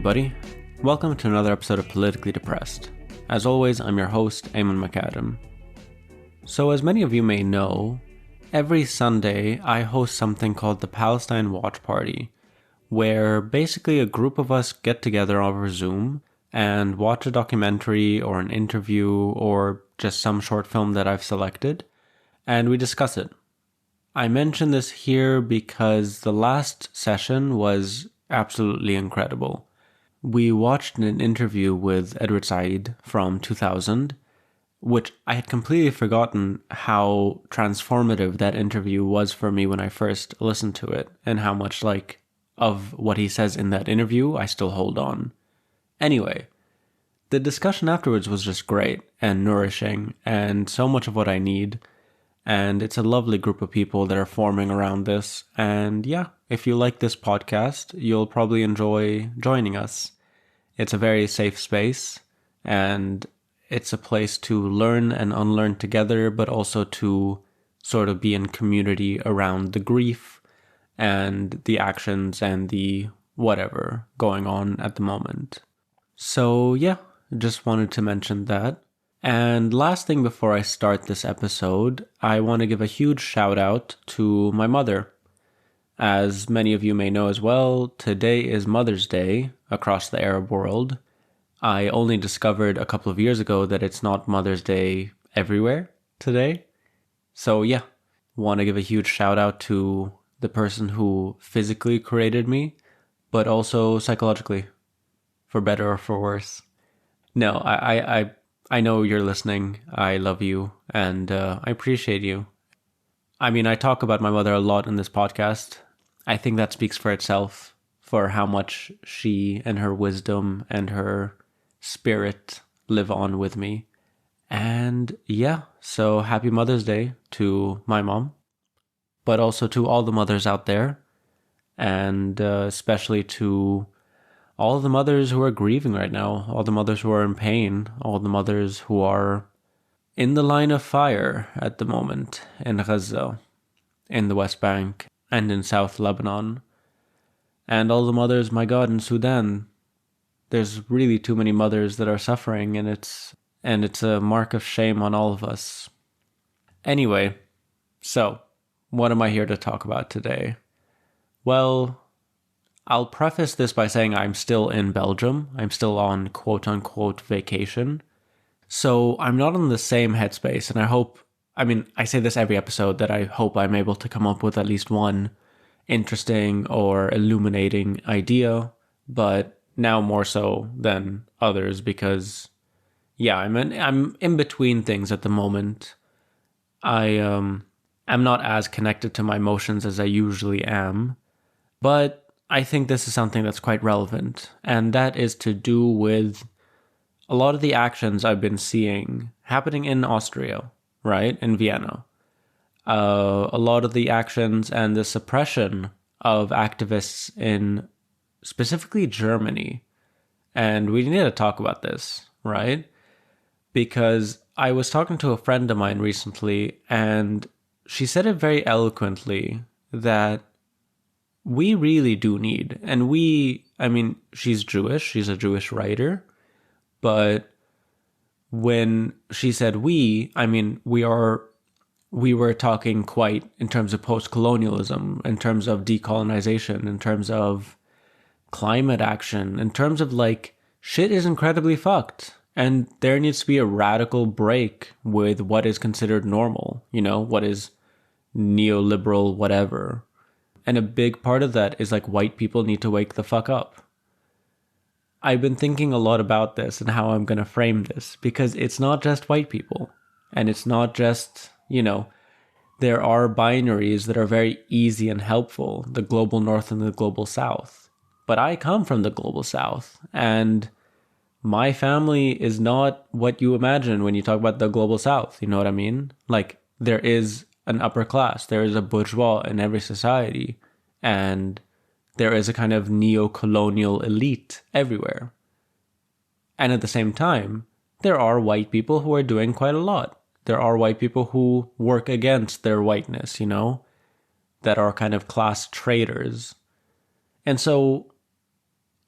everybody. Welcome to another episode of Politically Depressed. As always, I'm your host, Eamon McAdam. So as many of you may know, every Sunday I host something called the Palestine Watch Party, where basically a group of us get together over Zoom and watch a documentary or an interview or just some short film that I've selected, and we discuss it. I mention this here because the last session was absolutely incredible. We watched an interview with Edward Said from 2000, which I had completely forgotten how transformative that interview was for me when I first listened to it, and how much of what he says in that interview I still hold on. Anyway, the discussion afterwards was just great and nourishing and so much of what I need. And it's a lovely group of people that are forming around this. And yeah, if you like this podcast, you'll probably enjoy joining us. It's a very safe space, and it's a place to learn and unlearn together, but also to sort of be in community around the grief and the actions and the whatever going on at the moment. So yeah, just wanted to mention that. And last thing before I start this episode, I want to give a huge shout out to my mother. As many of you may know as well, today is Mother's Day across the Arab world. I only discovered a couple of years ago that it's not Mother's Day everywhere today. So yeah, want to give a huge shout out to the person who physically created me, but also psychologically, for better or for worse. No, I know you're listening. I love you, and I appreciate you. I mean, I talk about my mother a lot in this podcast. I think that speaks for itself, for how much she and her wisdom and her spirit live on with me. And yeah, so happy Mother's Day to my mom, but also to all the mothers out there, and especially to all the mothers who are grieving right now, all the mothers who are in pain, all the mothers who are in the line of fire at the moment in Gaza, in the West Bank, and in South Lebanon. And all the mothers, my God, in Sudan. There's really too many mothers that are suffering, and it's a mark of shame on all of us. Anyway, so what am I here to talk about today? Well, I'll preface this by saying I'm still in Belgium. I'm still on quote-unquote vacation. So I'm not in the same headspace, and I say this every episode, that I hope I'm able to come up with at least one interesting or illuminating idea, but now more so than others because, yeah, I'm in between things at the moment. I'm not as connected to my emotions as I usually am, but I think this is something that's quite relevant, and that is to do with a lot of the actions I've been seeing happening in Austria, right? In Vienna. A lot of the actions and the suppression of activists in specifically Germany. And we need to talk about this, right? Because I was talking to a friend of mine recently, and she said it very eloquently that we really do need, and she's Jewish, she's a Jewish writer, but when she said we were talking quite in terms of post-colonialism, in terms of decolonization, in terms of climate action, in terms of shit is incredibly fucked, and there needs to be a radical break with what is considered normal, what is neoliberal, whatever. And a big part of that is white people need to wake the fuck up. I've been thinking a lot about this and how I'm going to frame this, because it's not just white people. And it's not just, there are binaries that are very easy and helpful, the global north and the global south. But I come from the global south, and my family is not what you imagine when you talk about the global south. You know what I mean? There is an upper class, there is a bourgeois in every society, and there is a kind of neo-colonial elite everywhere. And at the same time, there are white people who are doing quite a lot. There are white people who work against their whiteness, that are kind of class traitors. And so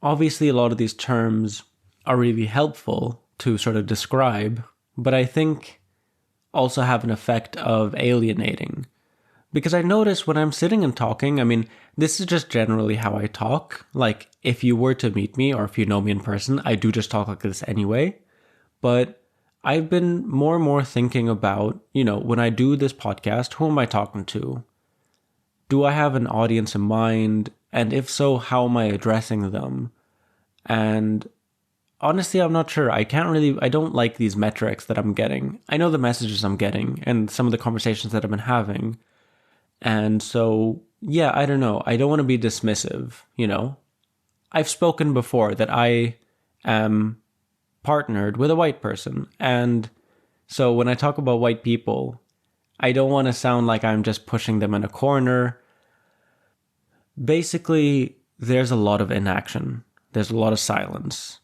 obviously a lot of these terms are really helpful to sort of describe, but I think also have an effect of alienating. Because I notice when I'm sitting and talking, I mean, this is just generally how I talk. Like, if you were to meet me or if you know me in person, I do just talk like this anyway. But I've been more and more thinking about, when I do this podcast, who am I talking to? Do I have an audience in mind? And if so, how am I addressing them? And honestly, I'm not sure. I don't like these metrics that I'm getting. I know the messages I'm getting and some of the conversations that I've been having. And so, yeah, I don't know. I don't want to be dismissive, I've spoken before that I am partnered with a white person. And so when I talk about white people, I don't want to sound like I'm just pushing them in a corner. Basically, there's a lot of inaction. There's a lot of silence.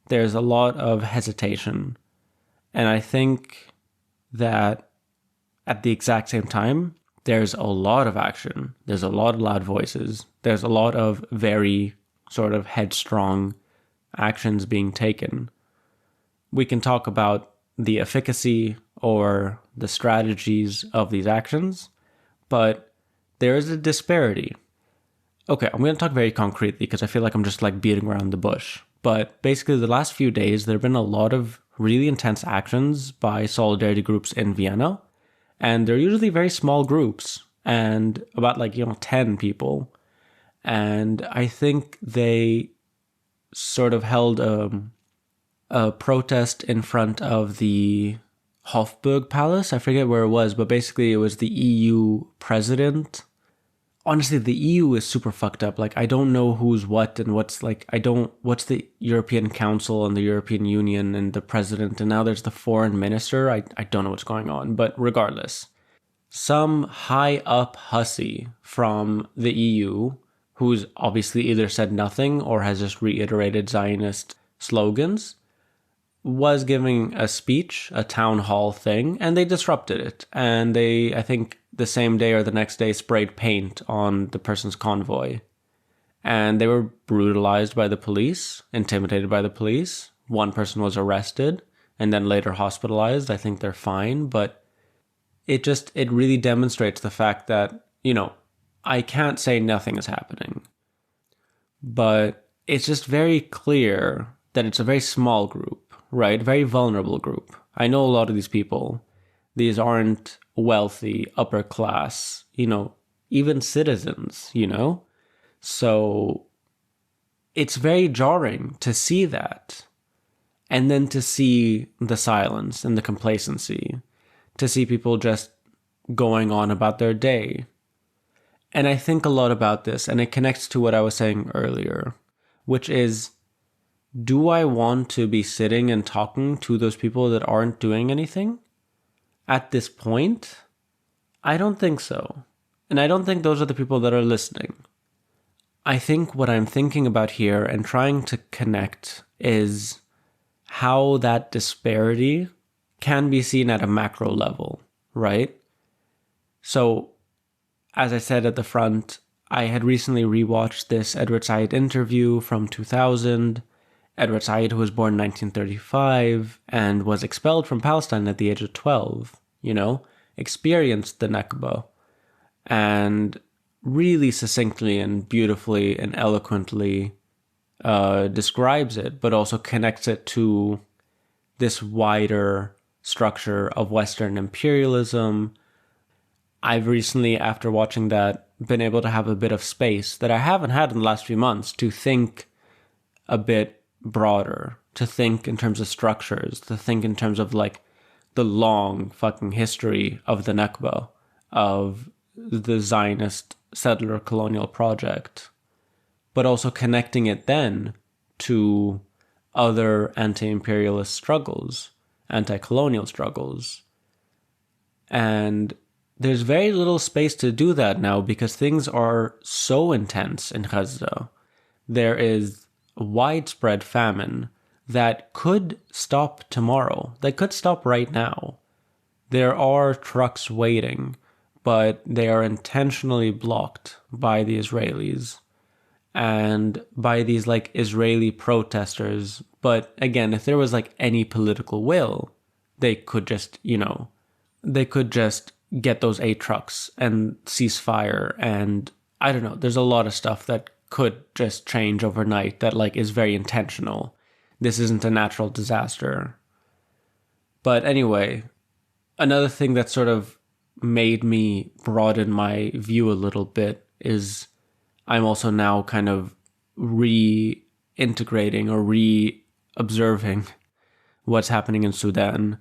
There's a lot of hesitation. And I think that at the exact same time, there's a lot of action. There's a lot of loud voices. There's a lot of very sort of headstrong actions being taken. We can talk about the efficacy or the strategies of these actions, but there is a disparity. Okay, I'm going to talk very concretely because I feel like I'm just like beating around the bush. But basically, the last few days, there have been a lot of really intense actions by solidarity groups in Vienna. And they're usually very small groups and about 10 people. And I think they sort of held a protest in front of the Hofburg Palace. I forget where it was, but basically it was the EU president. Honestly, the EU is super fucked up. I don't know who's what and what's the European Council and the European Union and the president, and now there's the foreign minister. I don't know what's going on, but regardless, some high up hussy from the EU, who's obviously either said nothing or has just reiterated Zionist slogans, was giving a speech, a town hall thing, and they disrupted it. And they, I think, the same day or the next day, sprayed paint on the person's convoy. And they were brutalized by the police, intimidated by the police. One person was arrested and then later hospitalized. I think they're fine, but it really demonstrates the fact that, I can't say nothing is happening. But it's just very clear that it's a very small group, right? Very vulnerable group. I know a lot of these people. These aren't wealthy, upper class, even citizens, So it's very jarring to see that. And then to see the silence and the complacency, to see people just going on about their day. And I think a lot about this, and it connects to what I was saying earlier, which is, do I want to be sitting and talking to those people that aren't doing anything? At this point, I don't think so. And I don't think those are the people that are listening. I think what I'm thinking about here and trying to connect is how that disparity can be seen at a macro level, right? So, as I said at the front, I had recently rewatched this Edward Said interview from 2000. Edward Said, who was born in 1935 and was expelled from Palestine at the age of 12, experienced the Nakba and really succinctly and beautifully and eloquently describes it, but also connects it to this wider structure of Western imperialism. I've recently, after watching that, been able to have a bit of space that I haven't had in the last few months to think a bit broader, to think in terms of structures, to think in terms of the long fucking history of the Nakba, of the Zionist settler colonial project, but also connecting it then to other anti-imperialist struggles, anti-colonial struggles. And there's very little space to do that now because things are so intense in Gaza. There is widespread famine that could stop tomorrow, that could stop right now. There are trucks waiting, but they are intentionally blocked by the Israelis. and by these like Israeli protesters. But again, if there was like any political will, they could just, they could just get those 8 trucks and cease fire. And I don't know, there's a lot of stuff that could just change overnight that like is very intentional. This isn't a natural disaster. But anyway, another thing that sort of made me broaden my view a little bit is I'm also now kind of reintegrating or re-observing what's happening in Sudan.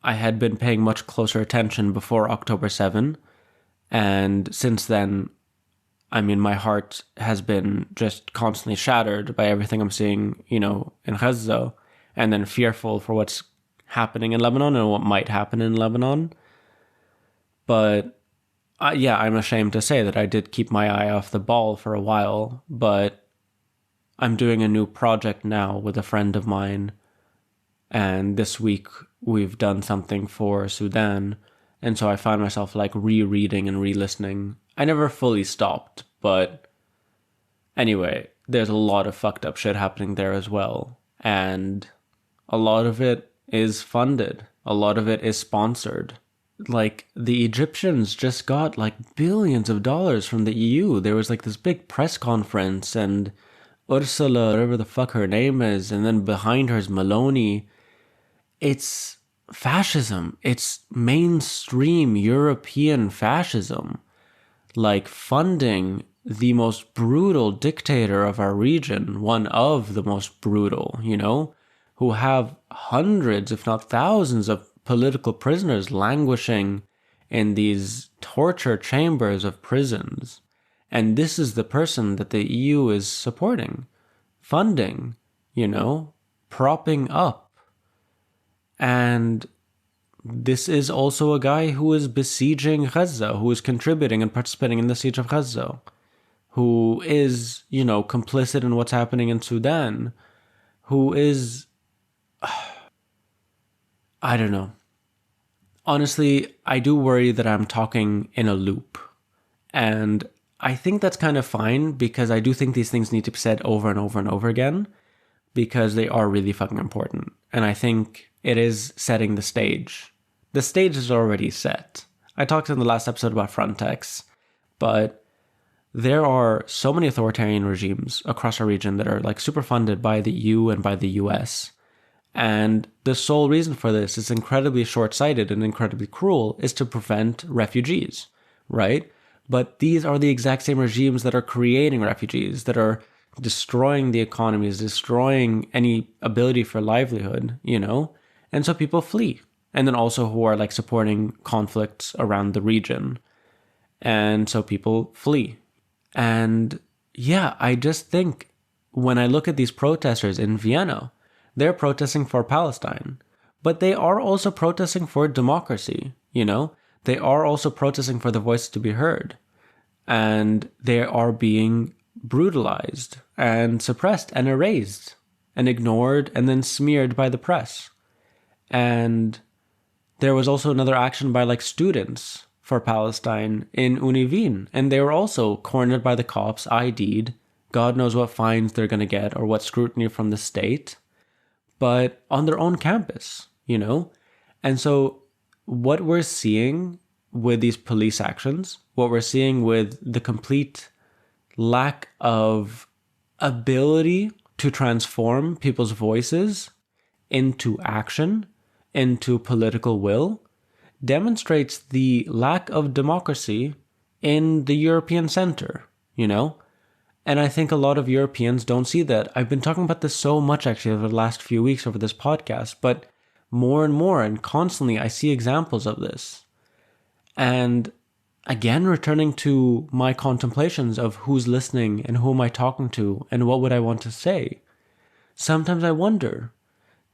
I had been paying much closer attention before October 7, and since then, I mean, my heart has been just constantly shattered by everything I'm seeing, in Gaza, and then fearful for what's happening in Lebanon and what might happen in Lebanon. But yeah, I'm ashamed to say that I did keep my eye off the ball for a while, but I'm doing a new project now with a friend of mine, and this week we've done something for Sudan, and so I found myself like rereading and re-listening. I never fully stopped, but anyway, there's a lot of fucked up shit happening there as well, and a lot of it is funded, a lot of it is sponsored. Like, the Egyptians just got like billions of dollars from the EU. There was like this big press conference, and Ursula, whatever the fuck her name is, and then behind her is Maloney. It's fascism. It's mainstream European fascism. Like, funding the most brutal dictator of our region, one of the most brutal, who have hundreds, if not thousands, of political prisoners languishing in these torture chambers of prisons. And this is the person that the EU is supporting, funding, propping up. And this is also a guy who is besieging Gaza, who is contributing and participating in the siege of Gaza, who is, complicit in what's happening in Sudan, who is... I don't know. Honestly, I do worry that I'm talking in a loop. And I think that's kind of fine, because I do think these things need to be said over and over and over again, because they are really fucking important. And I think it is setting the stage. The stage is already set. I talked in the last episode about Frontex, but there are so many authoritarian regimes across our region that are like super funded by the EU and by the US. And the sole reason for this is incredibly short-sighted and incredibly cruel, is to prevent refugees, right? But these are the exact same regimes that are creating refugees, that are destroying the economies, destroying any ability for livelihood, And so people flee. And then also who are like supporting conflicts around the region. And so people flee. And yeah, I just think when I look at these protesters in Vienna, they're protesting for Palestine, but they are also protesting for democracy, They are also protesting for their voices to be heard. And they are being brutalized and suppressed and erased and ignored and then smeared by the press. And there was also another action by like students for Palestine in Univeen, and they were also cornered by the cops, ID'd. God knows what fines they're going to get or what scrutiny from the state, but on their own campus, And so what we're seeing with these police actions, what we're seeing with the complete lack of ability to transform people's voices into action, into political will, demonstrates the lack of democracy in the European center, And I think a lot of Europeans don't see that. I've been talking about this so much actually over the last few weeks over this podcast, but more and more and constantly I see examples of this. And again, returning to my contemplations of who's listening and who am I talking to and what would I want to say, sometimes I wonder,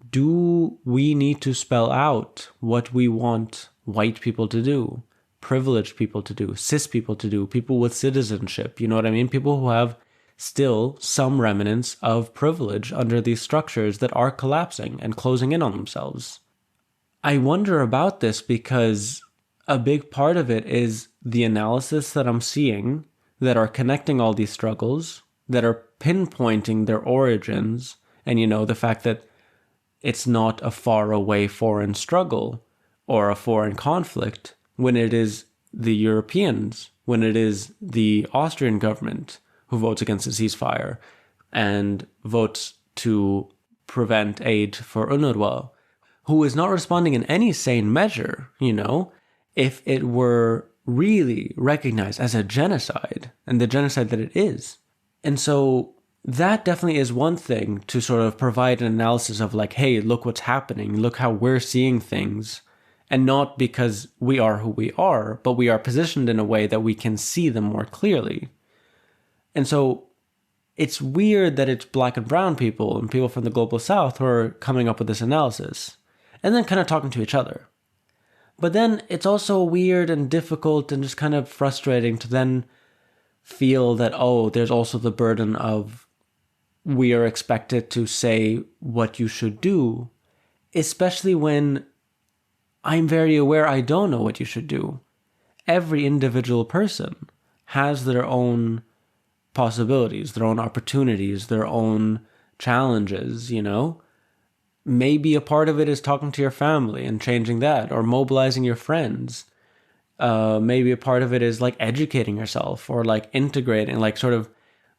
do we need to spell out what we want white people to do, privileged people to do, cis people to do, people with citizenship, you know what I mean? People who have still some remnants of privilege under these structures that are collapsing and closing in on themselves. I wonder about this because a big part of it is the analysis that I'm seeing that are connecting all these struggles that are pinpointing their origins and, the fact that it's not a far away foreign struggle or a foreign conflict when it is the Europeans, when it is the Austrian government who votes against the ceasefire and votes to prevent aid for UNRWA, who is not responding in any sane measure, if it were really recognized as a genocide and the genocide that it is. And so that definitely is one thing to sort of provide an analysis of like, hey, look what's happening, look how we're seeing things. And not because we are who we are, but we are positioned in a way that we can see them more clearly. And so it's weird that it's black and brown people and people from the global south who are coming up with this analysis and then kind of talking to each other. But then it's also weird and difficult and just kind of frustrating to then feel that, there's also the burden of we are expected to say what you should do, especially when I'm very aware I don't know what you should do. Every individual person has their own possibilities, their own opportunities, their own challenges, Maybe a part of it is talking to your family and changing that, or mobilizing your friends. Maybe a part of it is like educating yourself or like integrating, like sort of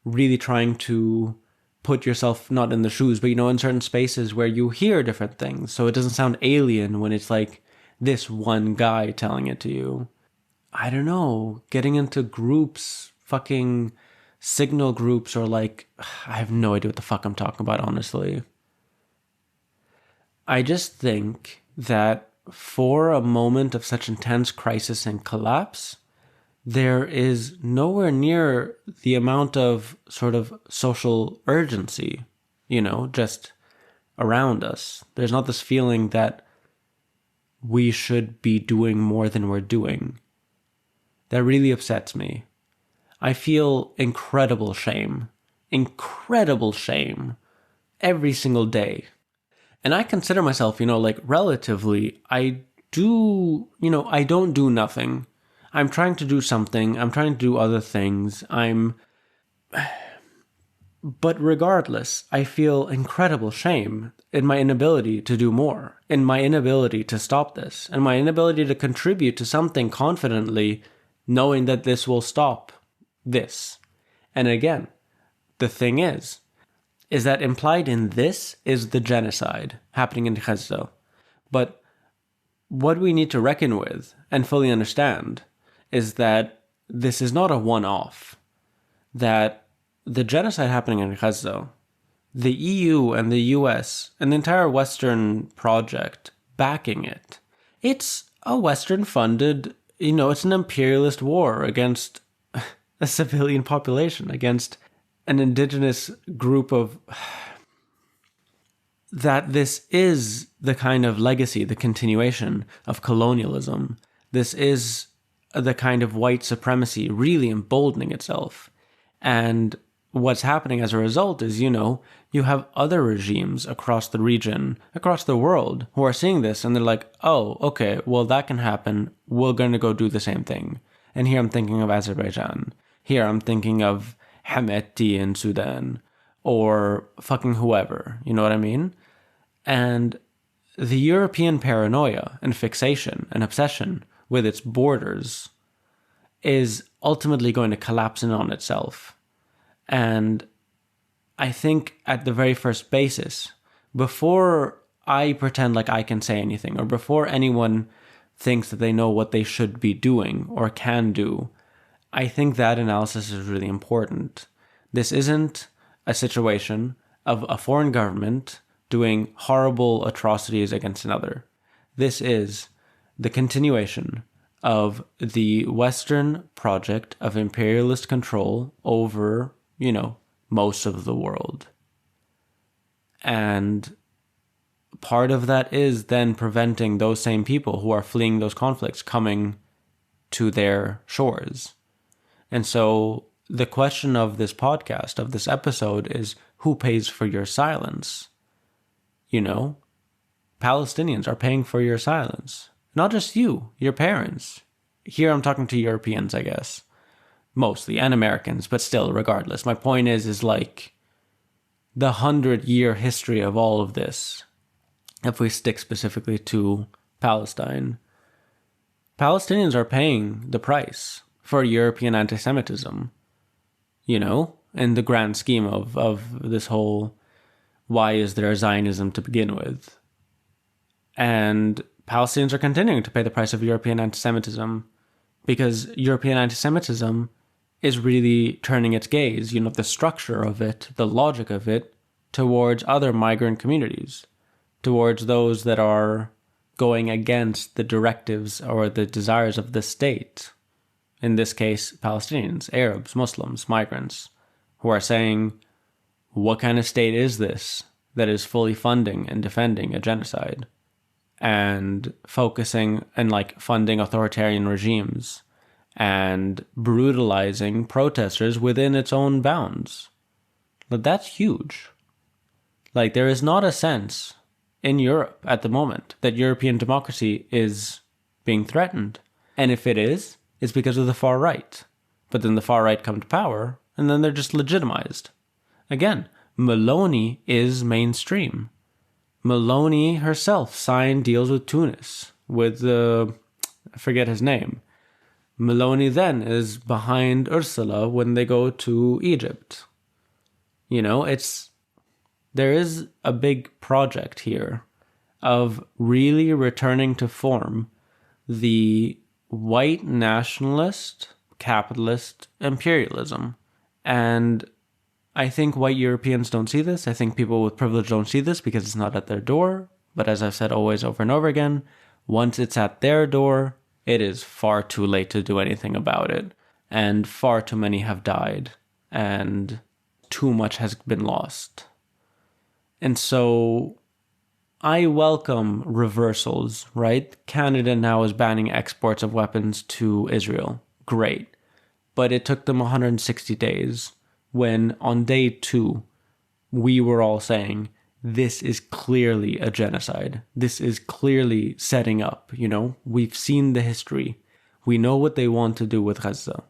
really trying to put yourself not in the shoes, but, in certain spaces where you hear different things. So it doesn't sound alien when it's like this one guy telling it to you. I don't know, getting into groups, fucking signal groups, or like, I have no idea what the fuck I'm talking about, honestly. I just think that for a moment of such intense crisis and collapse, there is nowhere near the amount of sort of social urgency, just around us. There's not this feeling that we should be doing more than we're doing. That really upsets me. I feel incredible shame every single day. And I consider myself, relatively, I don't do nothing. I'm trying to do something. I'm trying to do other things. But regardless, I feel incredible shame in my inability to do more, in my inability to stop this, and my inability to contribute to something confidently, knowing that this will stop this. And again, the thing is that implied in this is the genocide happening in Gaza. But what we need to reckon with and fully understand is that this is not a one-off. That the genocide happening in Gaza, the EU and the US and the entire Western project backing it, it's a Western-funded, it's an imperialist war against a civilian population, against an indigenous group of... that this is the kind of legacy, the continuation of colonialism. This is the kind of white supremacy really emboldening itself. And what's happening as a result is, you have other regimes across the region, across the world, who are seeing this and they're like, oh, okay, well, that can happen. We're going to go do the same thing. And here I'm thinking of Azerbaijan. Here I'm thinking of Hemeti in Sudan, or fucking whoever, you know what I mean? And the European paranoia and fixation and obsession with its borders is ultimately going to collapse in on itself. And I think at the very first basis, before I pretend like I can say anything, or before anyone thinks that they know what they should be doing or can do, I think that analysis is really important. This isn't a situation of a foreign government doing horrible atrocities against another. This is the continuation of the Western project of imperialist control over, most of the world. And part of that is then preventing those same people who are fleeing those conflicts coming to their shores. And so the question of this podcast, of this episode, is who pays for your silence? Palestinians are paying for your silence. Not just you, your parents. Here I'm talking to Europeans, I guess. mostly, and Americans, but still, regardless. My point is like the 100-year history of all of this, if we stick specifically to Palestine, Palestinians are paying the price for European anti-Semitism, in the grand scheme of this whole, why is there Zionism to begin with? And Palestinians are continuing to pay the price of European anti-Semitism because European anti-Semitism is really turning its gaze, the structure of it, the logic of it, towards other migrant communities, towards those that are going against the directives or the desires of the state. In this case, Palestinians, Arabs, Muslims, migrants, who are saying, what kind of state is this that is fully funding and defending a genocide and focusing and funding authoritarian regimes and brutalizing protesters within its own bounds? But that's huge. There is not a sense in Europe at the moment that European democracy is being threatened. And if it is, it's because of the far right. But then the far right come to power, and then they're just legitimized. Again, Meloni is mainstream. Meloni herself signed deals with Tunis, with I forget his name. Meloni then is behind Ursula when they go to Egypt. There is a big project here of really returning to form the white nationalist, capitalist imperialism. And I think white Europeans don't see this. I think people with privilege don't see this because it's not at their door. But as I've said always over and over again, once it's at their door, it is far too late to do anything about it. And far too many have died. And too much has been lost. And so I welcome reversals, right? Canada now is banning exports of weapons to Israel. Great. But it took them 160 days when on day 2, we were all saying, this is clearly a genocide. This is clearly setting up, We've seen the history. We know what they want to do with Gaza.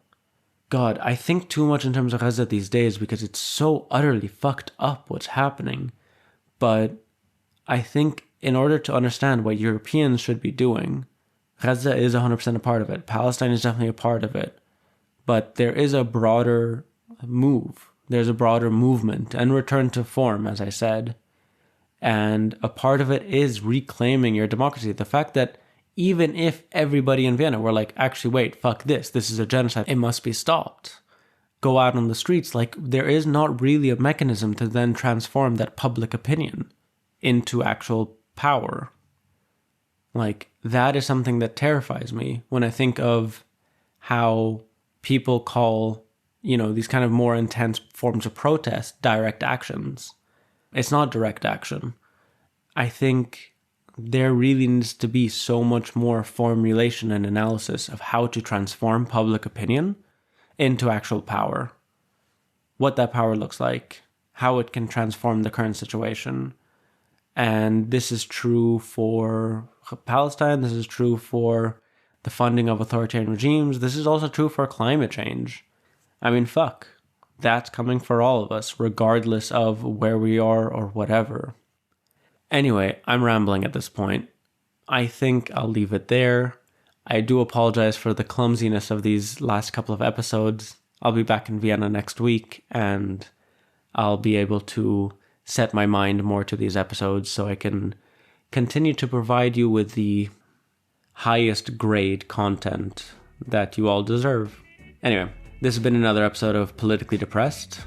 God, I think too much in terms of Gaza these days because it's so utterly fucked up what's happening. But I think in order to understand what Europeans should be doing, Gaza is 100% a part of it. Palestine is definitely a part of it. But there is a broader move. There's a broader movement and return to form, as I said. And a part of it is reclaiming your democracy. The fact that even if everybody in Vienna were like, actually, wait, fuck this is a genocide, it must be stopped. Go out on the streets, there is not really a mechanism to then transform that public opinion into actual power. That is something that terrifies me when I think of how people call, these kind of more intense forms of protest direct actions. It's not direct action. I think there really needs to be so much more formulation and analysis of how to transform public opinion into actual power. What that power looks like, how it can transform the current situation. And this is true for Palestine, this is true for the funding of authoritarian regimes, this is also true for climate change. I mean, fuck. That's coming for all of us, regardless of where we are or whatever. Anyway, I'm rambling at this point. I think I'll leave it there. I do apologize for the clumsiness of these last couple of episodes. I'll be back in Vienna next week, and I'll be able to set my mind more to these episodes so I can continue to provide you with the highest grade content that you all deserve. Anyway, this has been another episode of Politically Depressed.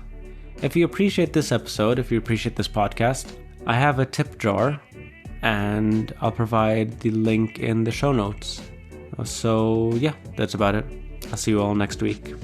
If you appreciate this episode, if you appreciate this podcast, I have a tip jar, and I'll provide the link in the show notes. So yeah, that's about it. I'll see you all next week.